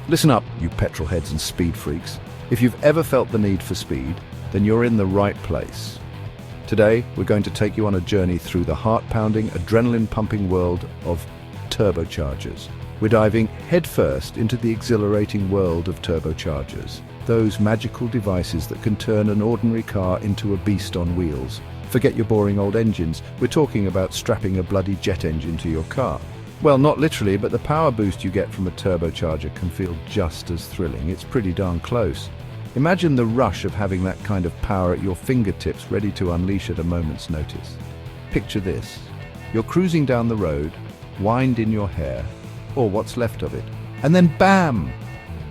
Listen up, you petrol heads and speed freaks. If you've ever felt the need for speed, then you're in the right place. Today, we're going to take you on a journey through the heart-pounding, adrenaline-pumping world of turbochargers. We're diving headfirst into the exhilarating world of turbochargers, those magical devices that can turn an ordinary car into a beast on wheels. Forget your boring old engines, we're talking about strapping a bloody jet engine to your car. Well, not literally, but the power boost you get from a turbocharger can feel just as thrilling. It's pretty darn close. Imagine the rush of having that kind of power at your fingertips, ready to unleash at a moment's notice. Picture this. You're cruising down the road, wind in your hair, or what's left of it, and then BAM!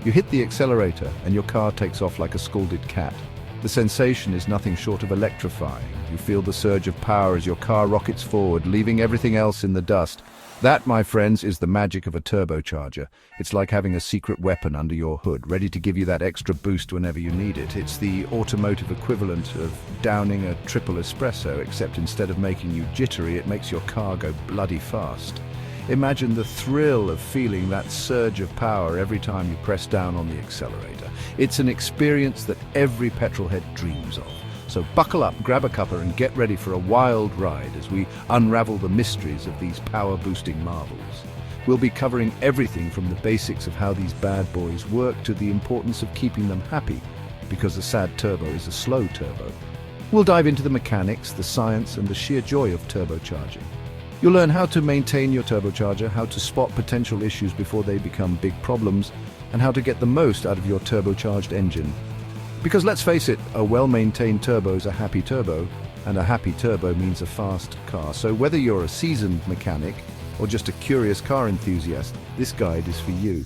You hit the accelerator and your car takes off like a scalded cat. The sensation is nothing short of electrifying. You feel the surge of power as your car rockets forward, leaving everything else in the dust. That, my friends, is the magic of a turbocharger. It's like having a secret weapon under your hood, ready to give you that extra boost whenever you need it. It's the automotive equivalent of downing a triple espresso, except instead of making you jittery, it makes your car go bloody fast. Imagine the thrill of feeling that surge of power every time you press down on the accelerator. It's an experience that every petrolhead dreams of. So buckle up, grab a cuppa and get ready for a wild ride as we unravel the mysteries of these power-boosting marvels. We'll be covering everything from the basics of how these bad boys work to the importance of keeping them happy, because a sad turbo is a slow turbo. We'll dive into the mechanics, the science and the sheer joy of turbocharging. You'll learn how to maintain your turbocharger, how to spot potential issues before they become big problems, and how to get the most out of your turbocharged engine. Because let's face it, a well-maintained turbo is a happy turbo, and a happy turbo means a fast car. So whether you're a seasoned mechanic or just a curious car enthusiast, this guide is for you.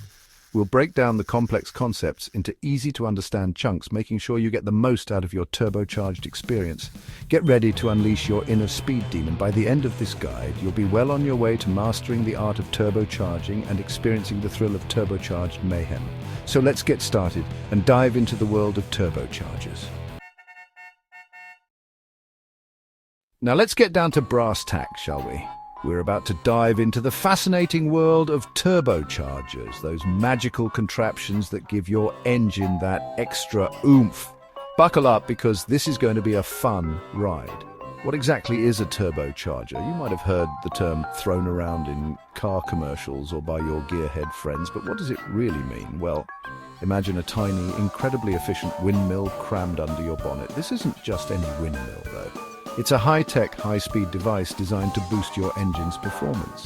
We'll break down the complex concepts into easy-to-understand chunks, making sure you get the most out of your turbocharged experience. Get ready to unleash your inner speed demon. By the end of this guide, you'll be well on your way to mastering the art of turbocharging and experiencing the thrill of turbocharged mayhem. So let's get started and dive into the world of turbochargers. Now let's get down to brass tacks, shall we? We're about to dive into the fascinating world of turbochargers, those magical contraptions that give your engine that extra oomph. Buckle up, because this is going to be a fun ride. What exactly is a turbocharger? You might have heard the term thrown around in car commercials or by your gearhead friends, but what does it really mean? Well, imagine a tiny, incredibly efficient windmill crammed under your bonnet. This isn't just any windmill, though. It's a high-tech, high-speed device designed to boost your engine's performance.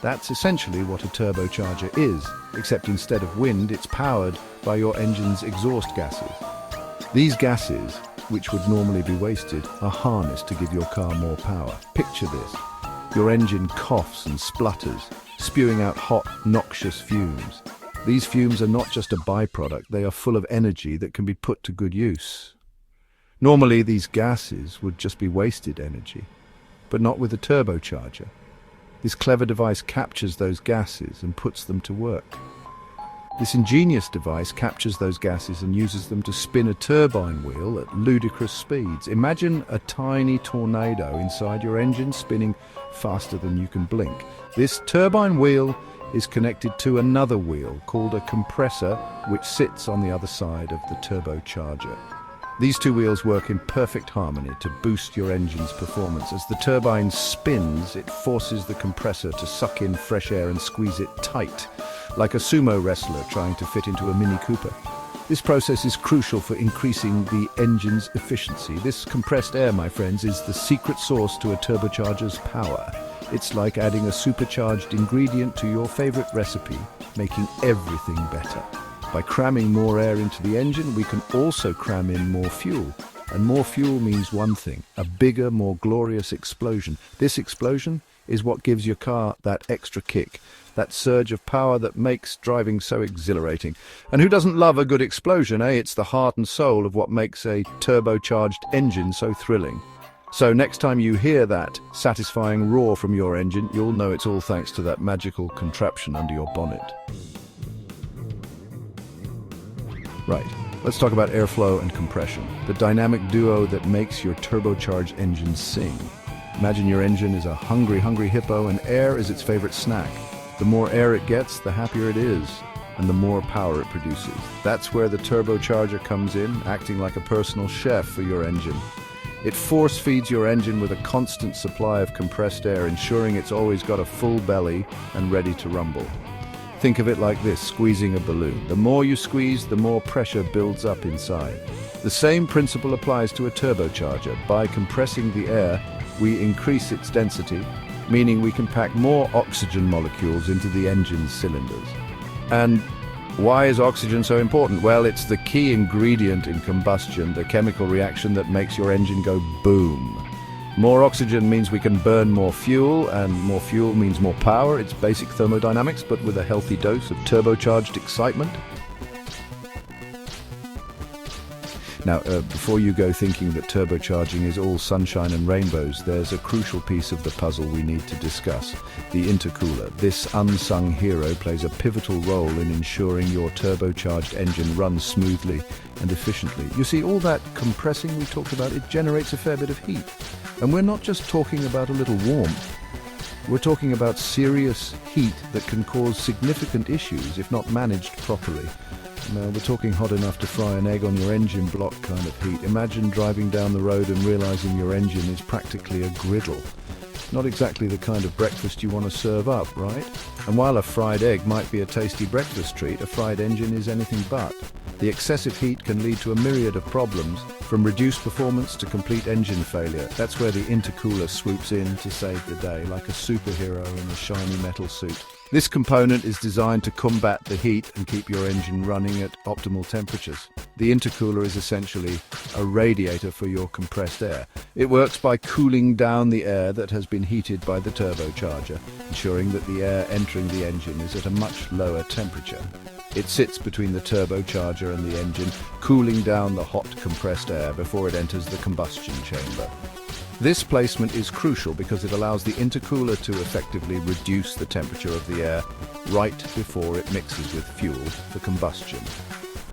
That's essentially what a turbocharger is, except instead of wind, it's powered by your engine's exhaust gases. These gases, which would normally be wasted, are harnessed to give your car more power. Picture this. Your engine coughs and splutters, spewing out hot, noxious fumes. These fumes are not just a byproduct, they are full of energy that can be put to good use. Normally, these gases would just be wasted energy, but not with a turbocharger. This clever device captures those gases and puts them to work. This ingenious device captures those gases and uses them to spin a turbine wheel at ludicrous speeds. Imagine a tiny tornado inside your engine spinning faster than you can blink. This turbine wheel is connected to another wheel called a compressor, which sits on the other side of the turbocharger. These two wheels work in perfect harmony to boost your engine's performance. As the turbine spins, it forces the compressor to suck in fresh air and squeeze it tight, like a sumo wrestler trying to fit into a Mini Cooper. This process is crucial for increasing the engine's efficiency. This compressed air, my friends, is the secret sauce to a turbocharger's power. It's like adding a supercharged ingredient to your favorite recipe, making everything better. By cramming more air into the engine, we can also cram in more fuel. And more fuel means one thing: a bigger, more glorious explosion. This explosion is what gives your car that extra kick, that surge of power that makes driving so exhilarating. And who doesn't love a good explosion, eh? It's the heart and soul of what makes a turbocharged engine so thrilling. So next time you hear that satisfying roar from your engine, you'll know it's all thanks to that magical contraption under your bonnet. Right, let's talk about airflow and compression, the dynamic duo that makes your turbocharged engine sing. Imagine your engine is a hungry, hungry hippo and air is its favorite snack. The more air it gets, the happier it is. and the more power it produces. That's where the turbocharger comes in, acting like a personal chef for your engine. It force feeds your engine with a constant supply of compressed air, ensuring it's always got a full belly and ready to rumble. Think of it like this, squeezing a balloon. The more you squeeze, the more pressure builds up inside. The same principle applies to a turbocharger. By compressing the air, we increase its density, meaning we can pack more oxygen molecules into the engine's cylinders. And why is oxygen so important? Well, it's the key ingredient in combustion, the chemical reaction that makes your engine go boom. More oxygen means we can burn more fuel, and more fuel means more power. It's basic thermodynamics, but with a healthy dose of turbocharged excitement. Now, before you go thinking that turbocharging is all sunshine and rainbows, there's a crucial piece of the puzzle we need to discuss: the intercooler. This unsung hero plays a pivotal role in ensuring your turbocharged engine runs smoothly and efficiently. You see, all that compressing we talked about, it generates a fair bit of heat. And we're not just talking about a little warmth. We're talking about serious heat that can cause significant issues if not managed properly. Now, we're talking hot enough to fry an egg on your engine block kind of heat. Imagine driving down the road and realizing your engine is practically a griddle. Not exactly the kind of breakfast you want to serve up, right? And while a fried egg might be a tasty breakfast treat, a fried engine is anything but. The excessive heat can lead to a myriad of problems, from reduced performance to complete engine failure. That's where the intercooler swoops in to save the day, like a superhero in a shiny metal suit. This component is designed to combat the heat and keep your engine running at optimal temperatures. The intercooler is essentially a radiator for your compressed air. It works by cooling down the air that has been heated by the turbocharger, ensuring that the air entering the engine is at a much lower temperature. It sits between the turbocharger and the engine, cooling down the hot compressed air before it enters the combustion chamber. This placement is crucial because it allows the intercooler to effectively reduce the temperature of the air right before it mixes with fuel for combustion.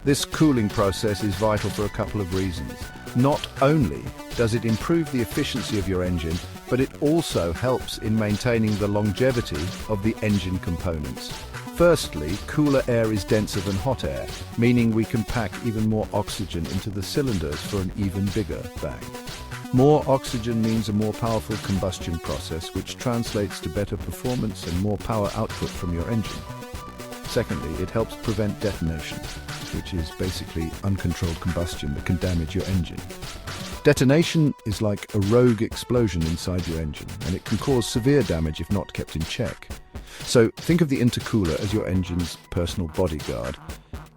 This cooling process is vital for a couple of reasons. Not only does it improve the efficiency of your engine, but it also helps in maintaining the longevity of the engine components. Firstly, cooler air is denser than hot air, meaning we can pack even more oxygen into the cylinders for an even bigger bang. More oxygen means a more powerful combustion process, which translates to better performance and more power output from your engine. Secondly, it helps prevent detonation, which is basically uncontrolled combustion that can damage your engine. Detonation is like a rogue explosion inside your engine, and it can cause severe damage if not kept in check. So think of the intercooler as your engine's personal bodyguard,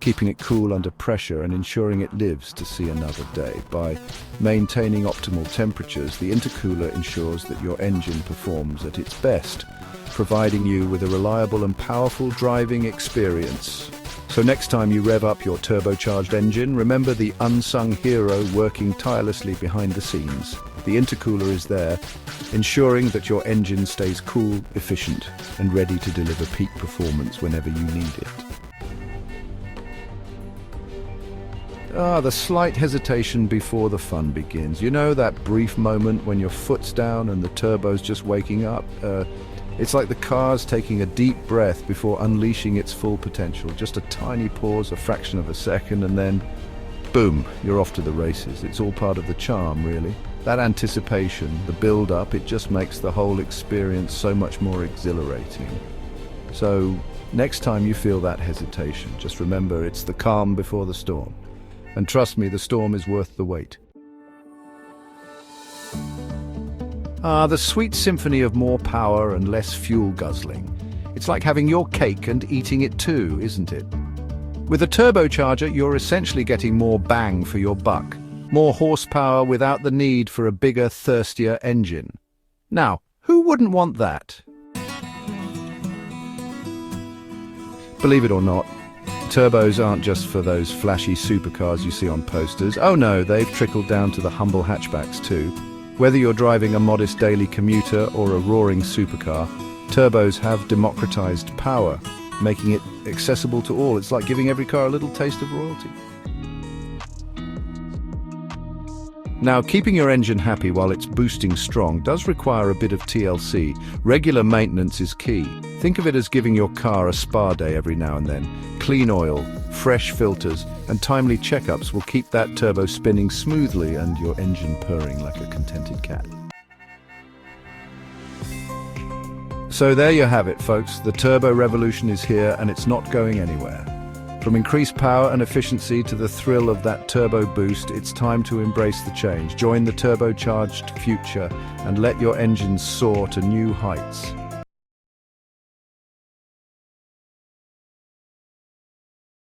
keeping it cool under pressure and ensuring it lives to see another day. By maintaining optimal temperatures, the intercooler ensures that your engine performs at its best, providing you with a reliable and powerful driving experience. So next time you rev up your turbocharged engine, remember the unsung hero working tirelessly behind the scenes. The intercooler is there, ensuring that your engine stays cool, efficient, and ready to deliver peak performance whenever you need it. The slight hesitation before the fun begins. You know, that brief moment when your foot's down and the turbo's just waking up? It's like the car's taking a deep breath before unleashing its full potential. Just a tiny pause, a fraction of a second, and then, boom, you're off to the races. It's all part of the charm, really. That anticipation, the build-up, it just makes the whole experience so much more exhilarating. So, next time you feel that hesitation, just remember it's the calm before the storm. And trust me, the storm is worth the wait. The sweet symphony of more power and less fuel guzzling. It's like having your cake and eating it too, isn't it? With a turbocharger, you're essentially getting more bang for your buck. More horsepower without the need for a bigger, thirstier engine. Now, who wouldn't want that? Believe it or not, turbos aren't just for those flashy supercars you see on posters. Oh no, they've trickled down to the humble hatchbacks too. Whether you're driving a modest daily commuter or a roaring supercar, turbos have democratized power, making it accessible to all. It's like giving every car a little taste of royalty. Now, keeping your engine happy while it's boosting strong does require a bit of TLC. Regular maintenance is key. Think of it as giving your car a spa day every now and then. Clean oil, fresh filters, and timely checkups will keep that turbo spinning smoothly and your engine purring like a contented cat. So there you have it, folks. The turbo revolution is here and it's not going anywhere. From increased power and efficiency to the thrill of that turbo boost, it's time to embrace the change. Join the turbocharged future and let your engines soar to new heights.